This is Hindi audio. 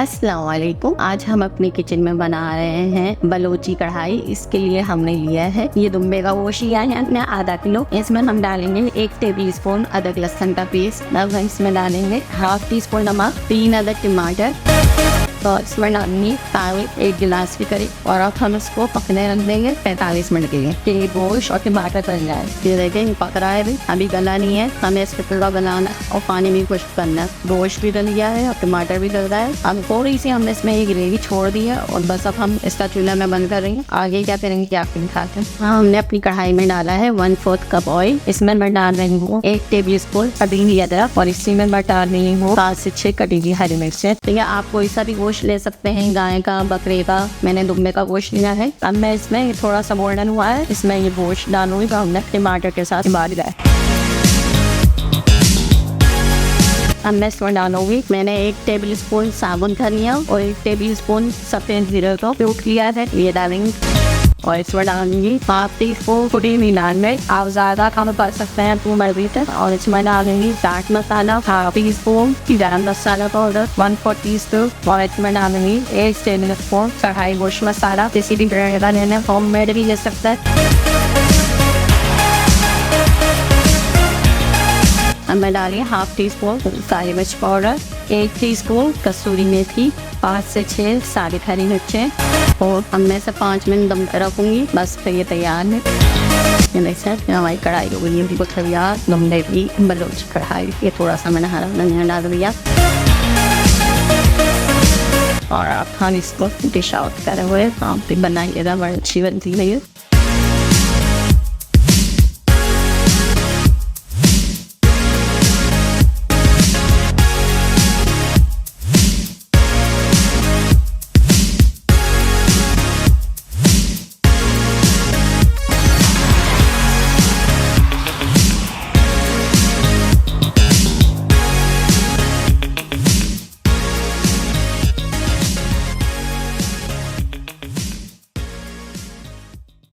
अस्सलाम वालेकुम। आज हम अपने किचन में बना रहे हैं बलोची कढ़ाई। इसके लिए हमने लिया है ये दुम्बे का गोश्त लिया है हमने आधा किलो। इसमें हम डालेंगे 1 टेबल स्पून अदरक लहसुन का पेस्ट। अब इसमें डालेंगे हाफ टी स्पून नमक, 3 अदद टमाटर, तो इसमें डालेंगे पानी 1 गिलास के करीब। और अब हम इसको पकने रख देंगे 45 मिनट के लिए कि गोश्त और टमाटर गल जाए। ये देखें पक रहा है, अभी गला नहीं है, हमें इसको पूरा गलाना और पानी भी खुश्क करना है। गोश्त भी गल गया है और टमाटर भी गल रहा है। अब थोड़ी सी हमने इसमें ये ग्रेवी छोड़ दी है और बस अब हम इसका चूल्हा में बंद कर रहे हैं। आगे क्या करेंगे क्या आपके दिखाते हैं। हाँ, हमने अपनी कढ़ाई में डाला है 1/4 कप ऑयल। इसमें मैं डाल रही हूँ 1 टेबल स्पून कटी हुई अदरक और इसी में मैं डाल रही हूँ 5 से 6 कटी हुई हरी मिर्चें। तो या आप कोई सा भी गोश्त ले सकते हैं, गाय का, बकरे का। मैंने दुम्बे का गोश्त लिया है। अब मैं इसमें थोड़ा सा गोल्डन हुआ है, इसमें ये गोश्त डालूंगी तो हमने टमाटर के साथ उबाल लिया है। अब मैं इसमें डालूंगी, मैंने 1 टेबल स्पून साबुन धनिया और 1 टेबल स्पून सफेद जीरे को कूट लिया है, ये डालेंगे। और इसमें डालूंगी हाफ टी स्पून कुटी हुई लाल मिर्च, आप ज़्यादा कम कर सकते हैं तो मर्जी से। और इसमें डालूंगी chaat masala half tea spoon, गरम मसाला पाउडर 1/4 टीस्पून। और इसमें डालूंगी 1 टेबल स्पून कढ़ाई गोश्त मसाला, किसी भी ब्रांड का लेना, होममेड भी ले सकता है। अब मैं डालिए हाफ टी स्पून काली मिर्च पाउडर, 1 टीस्पून कसूरी मेथी, 5 से 6 सारी हरी मिर्चें। और अब मैं इसे 5 मिनट दम पर रखूँगी, बस फिर ये तैयार है। ये देख सकते हैं हमारी कढ़ाई हो गई है बिल्कुल तैयार। दुम्बे की बलोच कढ़ाई, ये थोड़ा सा मैंने हरा धनिया डाल दिया। और आप खाने इसको डिश आउट करे हुए आप भी बनाइएगा, बड़ी अच्छी बनती है ये।